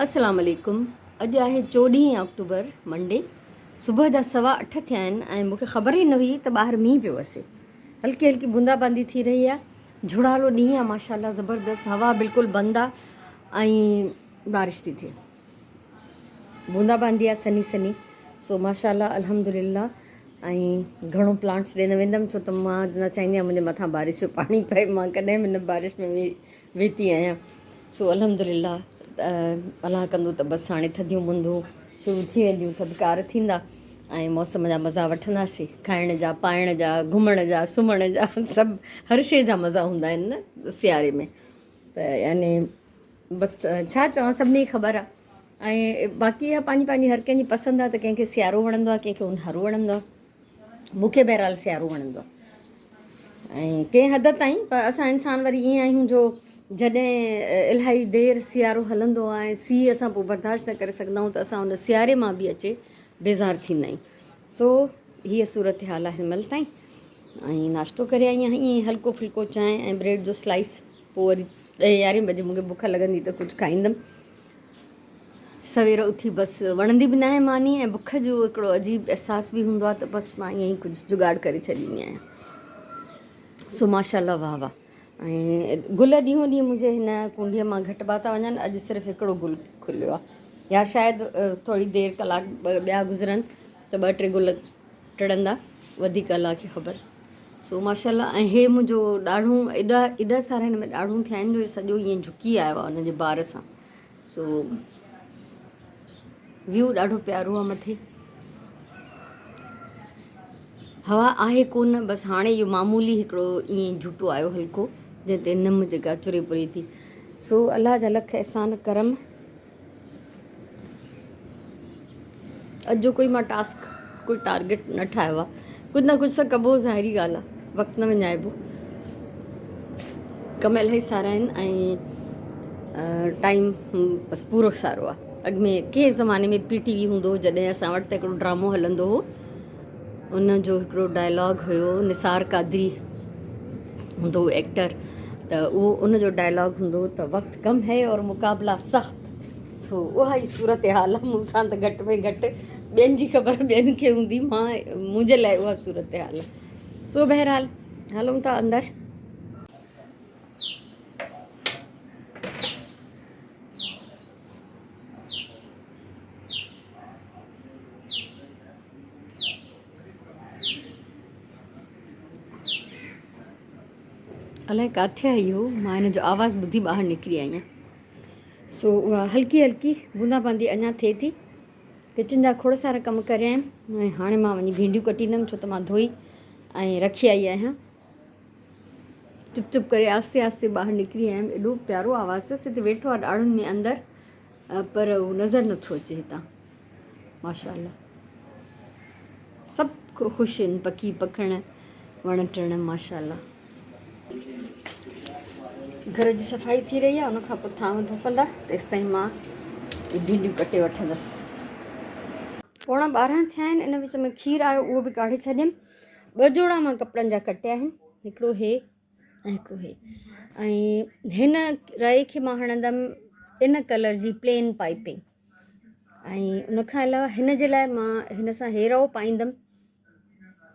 अस्सलाम वालेकुम। अॼु आहे 14 अक्टूबर मंडे। सुबुह जा 8:15 थिया आहिनि ऐं मूंखे ख़बर ई न हुई त ॿाहिरि मींहुं पियो वसे। हल्की हल्की बूंदाबांदी थी रही आहे। झुड़ालो ॾींहुं आहे माशाल्लाह, ज़बरदस्त हवा बिल्कुलु बंदि आहे ऐं बारिश थी थिए। बूंदाबांदी आहे सनी सनी। सो माशाल्लाह अल्हम्दुलिल्लाह। ऐं घणो प्लांट्स ॾे न वेंदमि छो त मां न चाहींदी आहियां मुंहिंजे मथां बारिश जो पाणी पए। मां कॾहिं बि न बारिश में वेती आहियां। सो अल्हम्दुलिल्लाह अलाह कंदो त बसि हाणे थधियूं मुंदियूं शुरू थी वेंदियूं, थधिकार थींदा ऐं मौसम जा मज़ा वठंदासीं। खाइण जा, पाइण जा, घुमण जा, सुम्हण जा, सभु हर शइ जा मज़ा हूंदा आहिनि न सियारे में। त याने बसि छा चवां, सभिनी खे ख़बर आहे। ऐं बाक़ी आहे पंहिंजी पंहिंजी हर कंहिंजी पसंदि आहे त कंहिंखे सियारो वणंदो आहे, कंहिंखे ऊन्हारो वणंदो आहे। मूंखे बहरहाल सियारो वणंदो आहे ऐं कंहिं हद ताईं, पर असां इंसान वरी ईअं आहियूं जो जॾहिं इलाही देरि सियारो हलंदो आहे ऐं सीउ असां पोइ बर्दाश्त न करे सघंदा आहियूं त असां उन सियारे मां बि अचे बेज़ार थींदा आहियूं। सो हीअ सूरत हाल आहे हिनमहिल ताईं। ऐं नाश्तो करे आई आहियां ईअं हल्को फुल्को चांहि ऐं ब्रेड जो स्लाइस। पोइ वरी 10-11 बजे मूंखे बुख लॻंदी त कुझु खाईंदमि। सवेर उथी बसि वणंदी बि न आहे मानी ऐं बुख जो हिकिड़ो अजीब अहसास बि हूंदो आहे त बसि मां ईअं ई कुझु जुगाड़ करे छॾींदी आहियां। सो माशाल्लाह वाह वाह। ऐं गुल ॾींहों ॾींहुं मुंहिंजे हिन कुंडीअ मां घटिबा था वञनि। अॼु सिर्फ़ु हिकिड़ो गुल खुलियो आहे, या शायदि थोरी देरि कलाक ॿिया गुज़रनि त 2-3 गुल टिड़ंदा, वधीक अलाह खे ख़बर। सो माशाल्लाह। ऐं हे मुंहिंजो ॾाढ़ूं एॾा सारा हिन में ॾाढ़ूं थिया आहिनि जो सॼो ईअं झुकी आयो आहे हुनजे बार सां। सो व्यू ॾाढो प्यारो आहे मथे। हवा आहे कोन, बसि हाणे इहो मामूली हिकिड़ो ईअं झूटो आयो हल्को, जंहिं ते निम जेका चुरे पुरे थी। सो अलाह जा लख अहसान करम। अॼु जो कोई मां टास्क, कोई टारगेट न ठाहियो आहे। कुझु न कुझु त कबो, ज़ाहिरी ॻाल्हि आहे, वक़्तु न विञाइबो। कम इलाही सारा आहिनि ऐं टाइम बसि पूरो सारो आहे। अॻु में कंहिं ज़माने में PTV हूंदो हो, जॾहिं असां वटि त हिकिड़ो ड्रामो हलंदो हो। उनजो हिकिड़ो डायलॉग हुयो, निसार कादरी हूंदो हो एक्टर, त उहो उनजो डायलॉग हूंदो त वक़्तु कम है और मुक़ाबला सख़्तु। सो उहा ई सूरत हाल आहे मूंसां त घटि में घटि। ॿियनि जी ख़बर ॿियनि खे हूंदी, मुंहिंजे लाइ उहा सूरत हाल आहे। सो बहरहाल हलूं था अंदरि। अलाए किथे आहे इहो, मां हिन जो आवाज़ु ॿुधी ॿाहिरि निकिरी आई आहियां। सो उहा हल्की हल्की बूंदाबांदी अञा थिए थी। किचन जा खोड़ सारा कम करे आहिनि ऐं हाणे मां वञी भिंडियूं कटींदमि छो त मां धोई ऐं रखी आई आहियां। चुप चुप करे आस्ते आस्ते ॿाहिरि निकिरी आयमि। एॾो प्यारो आवाज़ु अथसि। हिते वेठो आहे ॾाढ़ुनि में अंदरि, पर उहो नज़र नथो अचे हितां। माशाल्लाह सभु ख़ुशि आहिनि, पखी पखण, वण टिण माशाल्लाह। घर जी सफ़ाई थी रही आहे, उनखां पोइ थांव धोपंदा, तेसिताईं मां भिंडियूं कटे वठंदसि। 11:15 थिया आहिनि। इन विच में खीरु आयो, उहो बि काढ़े छॾियमि। 2 जोड़ा मां कपिड़नि जा कटिया आहिनि, हिकिड़ो हे ऐं हिकिड़ो हे। ऐं हिन रए खे मां हणंदमि in colour ji plain piping. ऐं उनखां अलावा हिन जे लाइ मां हिन सां हे रओ पाईंदमि,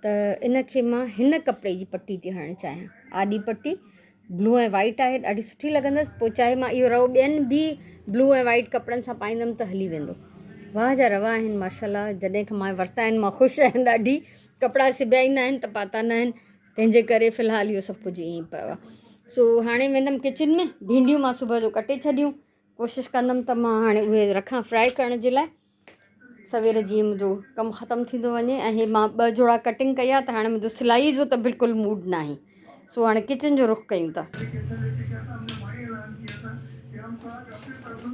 त इन खे मां हिन कपिड़े जी पटी थी हणणु चाहियां। आॾी पटी ब्लू ऐं वाइट आहे, ॾाढी सुठी लॻंदसि। पोइ चाहे मां इहो रओ ॿियनि बि ब्लू ऐं वाइट कपिड़नि सां पाईंदमि त हली वेंदो। वाह जा रवा आहिनि माशाल्लाह। जॾहिं खां मां वरिता आहिनि मां ख़ुशि आहियां ॾाढी। कपिड़ा सिबिया ई न आहिनि त पाता न आहिनि, तंहिंजे करे फ़िलहालु इहो सभु कुझु ईअं ई पियो आहे। सो हाणे वेंदमि किचन में। भिंडियूं मां सुबुह जो कटे छॾियूं, कोशिशि कंदमि त मां हाणे उहे रखां फ्राए करण जे लाइ। सवेर जीअं मुंहिंजो कमु ख़तमु थींदो वञे। ऐं हे मां 2 जोड़ा कटिंग कई आहे, त हाणे मुंहिंजो सिलाई जो त बिल्कुलु मूड न आहे। सो हाणे किचन जो रुख़ कयूं था।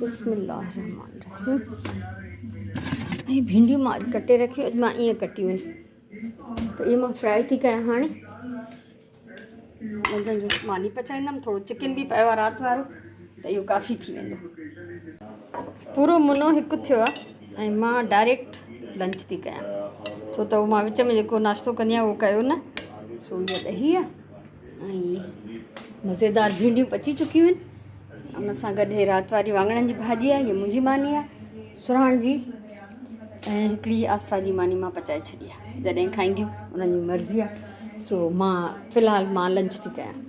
बिस्मिल्लाहिर्रहमानिर्रहीम। ऐं भिंडियूं मां अॼु कटे रखियूं, अॼु मां ईअं कटियूं आहिनि त इहे मां फ्राए थी कयां। हाणे मंझंदि जो मानी पचाईंदमि। थोरो चिकन बि पियो आहे राति वारो, त इहो काफ़ी थी वेंदो। पूरो मुनो हिकु थियो आहे ऐं मां डायरेक्ट लंच थी कयां, छो त उहो मां विच में जेको नाश्तो कंदी आहियां उहो कयो न। सो इहा ॾही आहे ऐं मज़ेदार भिंडियूं पची चुकियूं आहिनि उन सां गॾु हे राति वारी वाङणनि जी भाॼी आहे, हीअ मुंहिंजी मानी आहे सुराण जी, ऐं हिकिड़ी आसफा जी मानी मां पचाए छॾी आहे। जॾहिं खाईंदियूं उन्हनि जी मर्ज़ी आहे। सो मां फ़िलहालु मां लंच थी कयां।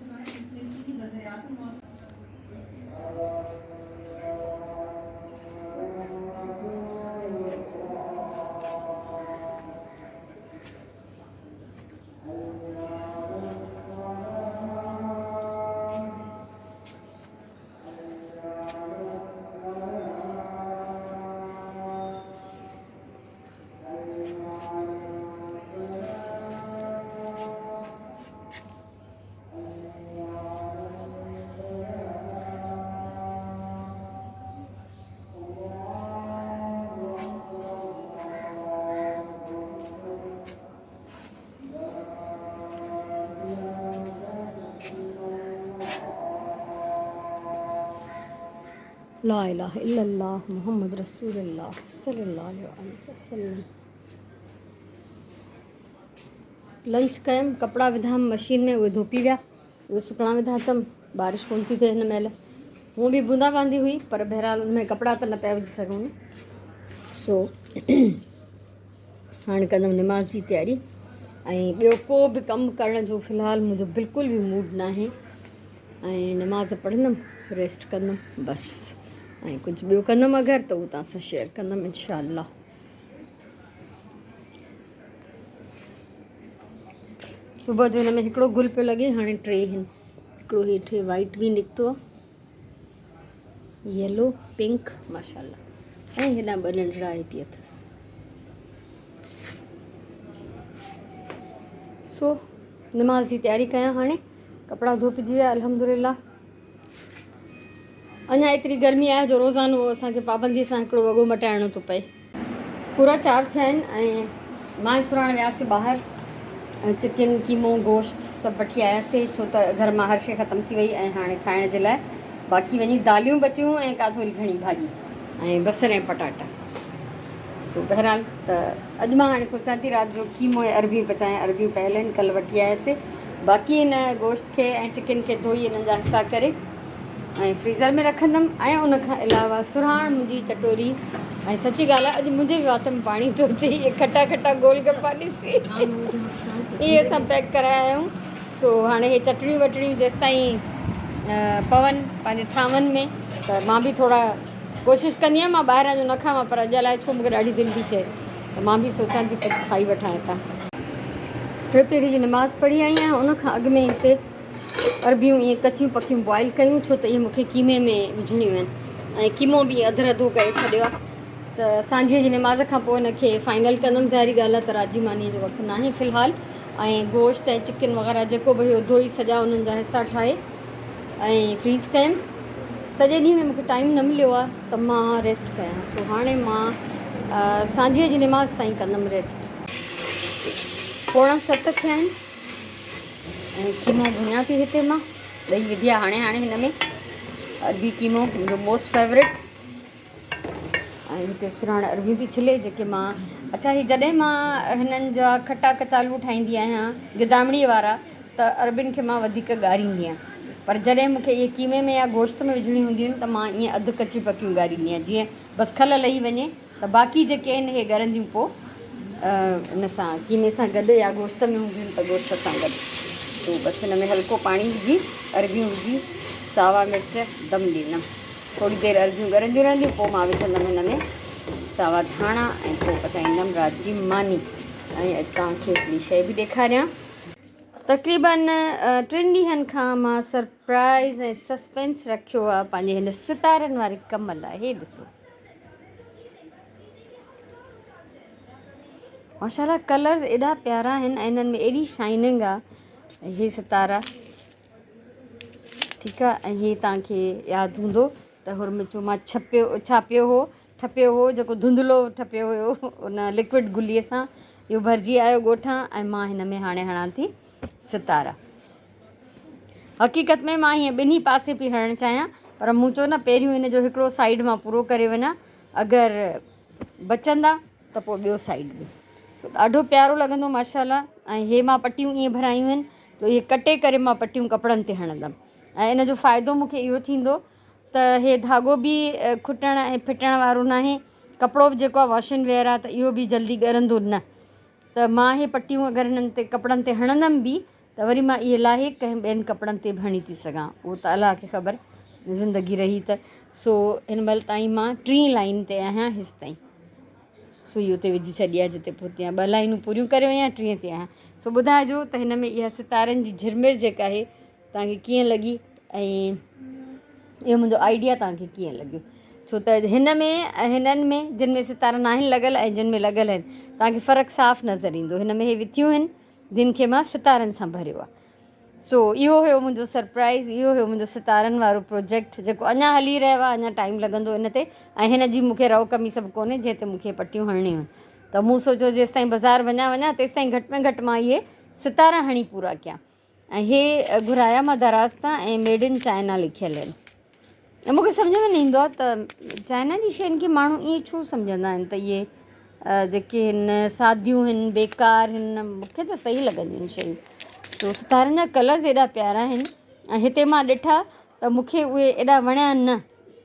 ला इलाहा इल्लल्लाह मुहम्मद रसूलुल्लाह सल्लल्लाहु अलैहि वसल्लम। लंच कयमि, कपिड़ा विधाम मशीन में, उहे धोपी विया, उहे सुकणा विधा अथमि। बारिश कोन थी थिए हिन महिल, हूअं बि बूंदा बांदी हुई, पर बहरहाल उनमें कपिड़ा त न पिया विझी सघूं न। सो हाणे कंदमि निमाज़ जी तयारी, ऐं ॿियो को बि कमु करण जो फ़िलहालु मुंहिंजो बिल्कुलु बि मूड न आहे। ऐं निमाज़ पढ़ंदमि, रेस्ट कंदमि बसि, ऐं कुझु ॿियो कंदमि अगरि त उहो तव्हां सां शेयर कंदमि इंशा अल्लाह। सुबुह जो हिन में हिकिड़ो गुल पियो लॻे, हाणे 3 आहिनि। हिकिड़ो हेठि वाइट बि निकितो आहे, येलो पिंक माशाल्लाह, ऐं हेॾा 2 नंढड़ा बि अथसि। सो निमाज़ जी तयारी कयां हाणे, कपिड़ा धोपिजी विया अल्हम्दुलिल्लाह। अञा एतिरी गर्मी आहे जो रोज़ानो असांखे पाबंदीअ सां हिकिड़ो वॻो मटाइणो थो पए। पूरा 4 थिया आहिनि, ऐं मां सुराण वियासीं ॿाहिरि, चिकन कीमो गोश्त सभु वठी आयासीं, छो त घर मां हर शइ ख़तमु थी वई, ऐं हाणे खाइण जे लाइ बाक़ी वञी दालियूं बचियूं ऐं का थोरी घणी भाॼी ऐं बसर ऐं पटाटा। सो बहरहाल त अॼु मां हाणे सोचां थी राति जो कीमो ऐं अरबियूं पचायां। अरबियूं पयल आहिनि, कल्ह वठी आयासीं, बाक़ी हिन गोश्त खे ऐं चिकन खे धोई हिननि जा हिसा करे ऐं फ्रीज़र में रखंदमि। ऐं उनखां अलावा सुराण मुंहिंजी चटोरी, ऐं सची ॻाल्हि आहे अॼु मुंहिंजे बि वात में पाणी थो अचे, इहे खटा खटा गोल गप्पा ॾिसी इहे असां पैक कराया आहियूं। सो हाणे हे चटणियूं वटणियूं जेसि ताईं पवनि पंहिंजे थांवनि में, त मां बि थोरा कोशिशि कंदी आहियां मां ॿाहिरां जो न खावां, पर अॼु अलाए छो मूंखे ॾाढी दिलि थी चए, त मां बि सोचां थी कुझु खाई वठां हितां। टिपीरी जी निमाज़ पढ़ी आई आहियां, उनखां अॻु में हिते अरबियूं ईअं कचियूं पकियूं बॉइल कयूं, छो त इहे मूंखे कीमे में विझणियूं आहिनि, ऐं कीमो बि अधु अधु करे छॾियो आहे। त सांझीअ जी निमाज़ खां पोइ हिनखे फाइनल कंदमि। ज़ाहिरी ॻाल्हि आहे त राजी मानीअ जो वक़्तु न आहे फ़िलहालु, ऐं गोश्त ऐं चिकन वग़ैरह जेको बि हुयो धोई सॼा उन्हनि जा हिसा ठाहे ऐं फ्रीज़ कयमि। सॼे ॾींहं में मूंखे टाइम न मिलियो आहे त मां रेस्ट कयां। सो हाणे मां सांझीअ जी निमाज़ ताईं कंदमि रेस्ट। 6:45 थिया आहिनि, ऐं कीमो भुञां थी हिते मां, ॾही विधी आहे हाणे हिन में अरबी कीमो मुंहिंजो मोस्ट फेवरेट। ऐं हिते सुराण अरबियूं थी छिले, जेके मां अच्छा ही जॾहिं मां हिननि जा खटा कचालू ठाहींदी आहियां गिदामड़ीअ वारा, त अरबियुनि खे मां वधीक ॻारींदी आहियां, पर जॾहिं मूंखे इहे कीमे में या गोश्त में विझणी हूंदियूं आहिनि त मां ईअं अधु कचियूं पकियूं ॻारींदी आहियां, जीअं बसि खल लही वञे, त बाक़ी जेके आहिनि इहे ॻरंदियूं पोइ इन सां कीमे सां गॾु, या गोश्त में हूंदियूं आहिनि त गोश्त सां गॾु। तो बसि हिन में हल्को पाणी विझी अरबियूं विझी सावा मिर्च दम ॾींदमि, थोरी देरि अरबियूं ॻरंदियूं रहंदियूं, पोइ मां विझंदमि हिन में सावा धाणा, ऐं पोइ पचाईंदमि राति जी मानी। ऐं अॼु तव्हांखे हिकिड़ी शइ बि ॾेखारियां, तक़रीबन 3 ॾींहंनि खां मां सरप्राइज़ ऐं सस्पेंस रखियो आहे पंहिंजे हिन सितारनि वारे कम लाइ। हे ॾिसो माशाल्लाह, कलर्स एॾा प्यारा आहिनि ऐं इन्हनि में एॾी शाइनिंग आहे। हे सितारा ठीकु आहे, ऐं हे तव्हांखे यादि हूंदो त हुरमिचो मां छापियो हो जेको धुंधलो ठपियो हुयो उन लिक्विड गुलीअ सां, इहो भरिजी आयो ॻोठां, ऐं मां हिन में हाणे हणां थी सितारा। हक़ीक़त में मां हीअं ॿिन्ही पासे पई हणणु चाहियां, पर मूं चयो न पहिरियों हिन जो हिकिड़ो साइड मां पूरो करे वञा, अगरि बचंदा त पोइ ॿियो साइड बि। सो ॾाढो प्यारो लॻंदो माशाल्लाह। ऐं हे मां पटियूं ईअं भरायूं आहिनि, त इहे कटे करे मां पटियूं कपिड़नि ते हणंदमि, ऐं इन जो फ़ाइदो मूंखे इहो थींदो त हे धाॻो बि खुटण ऐं फिटण वारो न आहे, कपिड़ो बि जेको आहे वॉशिंग वेयर आहे त इहो बि जल्दी ॻरंदो न। त मां इहे पटियूं अगरि हिननि ते कपिड़नि ते हणंदमि बि त वरी मां इहे लाहे कंहिं ॿियनि कपिड़नि ते बि हणी थी सघां, उहो त अलाह खे ख़बर ज़िंदगी रही त। सो हिन महिल ताईं मां 3 लाइन ते आहियां, हेसि ताईं सुई उते विझी छॾी आहे जिते पहुती आहियां, 2 लाइनूं पूरियूं करे वई आहियां, 3 ते आहियां। सो ॿुधाइजो त हिन में इहा सितारनि जी झिरमिर जेका आहे तव्हांखे कीअं लॻी ऐं इहो मुंहिंजो आइडिया तव्हांखे कीअं लॻियो। छो त हिननि में जिन में सितारा न आहिनि लॻल ऐं जिन में लॻल आहिनि तव्हांखे फ़र्क़ु साफ़ु नज़र ईंदो। हिन में हे विथियूं आहिनि जिन खे मां सितारनि सां भरियो आहे। सो इहो हुयो मुंहिंजो सरप्राइज़, इहो हुयो मुंहिंजो सितारनि वारो प्रोजेक्ट जेको अञा हली रहियो आहे, अञा टाइम लॻंदो इन ते। ऐं हिन जी मूंखे रओ कमीस बि कोन्हे जंहिं ते मूंखे पटियूं हणणियूं आहिनि, त मूं सोचियो जेसि ताईं बाज़ारि वञा तेसि ताईं घटि में घटि मां इहे सितारा हणी पूरा कयां। ऐं हे घुराया मां दराज़ तां ऐं मेड इन चाइना लिखियल आहिनि। ऐं मूंखे सम्झ में न ईंदो आहे त चाइना जी शयुनि खे माण्हू ईअं छो सम्झंदा आहिनि त इहे जेके हिन सादियूं आहिनि, बेकार हिन, मूंखे त सही लॻंदियूं आहिनि शयूं। तो सितारनि जा कलर्स एॾा प्यारा आहिनि ऐं हिते मां ॾिठा त मूंखे उहे एॾा वणिया न,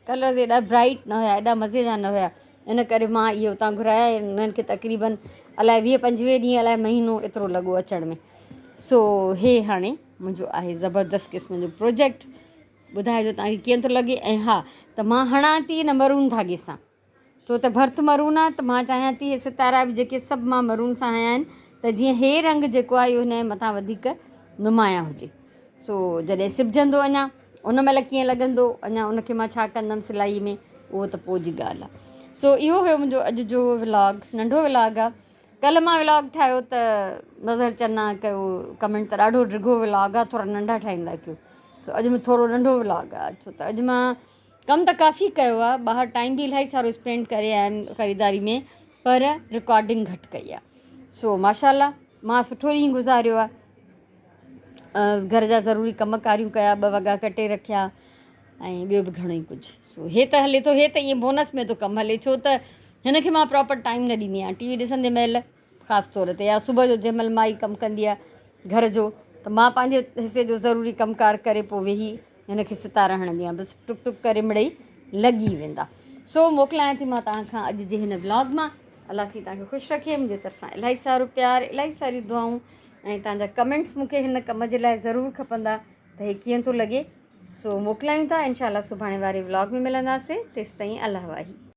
कलर्स एॾा ब्राइट न हुया, एॾा मज़े जा न हुया। इन करे मां इहे उतां घुराया आहिनि, उन्हनि खे तक़रीबन अलाए 20-25 ॾींहं अलाए महीनो एतिरो लॻो अचण में। सो हे हाणे मुंहिंजो आहे ज़बरदस्त क़िस्म जो प्रोजेक्ट। ॿुधाइजो तव्हांखे कीअं थो लॻे। ऐं हा, त मां हणां थी हिन मरून धाॻे सां, छो त भर्थ मरून आहे, त मां चाहियां थी हे सितारा बि जेके सभु मां मरून सां हया आहिनि त जीअं हे रंग जेको आहे इहो हिन जे मथां वधीक नुमाया हुजे। सो जॾहिं सिबजंदो अञा उन महिल कीअं लॻंदो, अञा उनखे मां छा कंदमि सिलाई में, उहो त पोइ जी ॻाल्हि आहे। सो इहो हुयो मुंहिंजो अॼु जो व्लॉग, नंढो व्लॉग आहे। कल्ह मां व्लॉग ठाहियो त नज़र चना कयो कमेंट त ॾाढो डिघो व्लॉग आहे, थोरा नंढा ठाहींदा कयो। सो अॼु में थोरो नंढो व्लॉग आहे, छो त अॼु मां कमु त काफ़ी कयो आहे, ॿाहिरि टाइम बि इलाही सारो स्पेंड करे आया आहिनि ख़रीदारी में, पर रिकॉर्डिंग घटि कई आहे। सो माशाल्लाह मां सुठो ॾींहुं गुज़ारियो आहे। घर जा ज़रूरी कम कारियूं कया, 2 वॻा कटे रखिया ऐं ॿियो बि घणो ई कुझु। सो हे त हले थो, हे त ईअं बोनस में थो कमु हले, छो त हिन खे मां प्रॉपर टाइम न ॾींदी आहियां। टीवी ॾिसंदे महिल ख़ासि तौर ते, या सुबुह जो जंहिं महिल माई कमु कंदी आहे घर जो, त मां पंहिंजे हिसे जो ज़रूरी कमकार करे पोइ वेही हिन खे सितारा हणंदी आहियां। बसि टुक टुक करे मिड़ई लॻी वेंदा। सो मोकिलायां थी मां तव्हांखां अॼु जे हिन व्लॉग मां। अलाह सी तव्हांखे ख़ुशि रखे, मुंहिंजे तरफ़ां इलाही सारो प्यार, इलाही सारी दुआऊं ऐं तव्हांजा कमेंट्स मूंखे हिन कम जे लाइ ज़रूरु खपंदा त हे कीअं थो लॻे। सो मोकिलायूं था, इनशाला सुभाणे वारे व्लॉग में मिलंदासीं। तेसि ताईं अलाह वाही।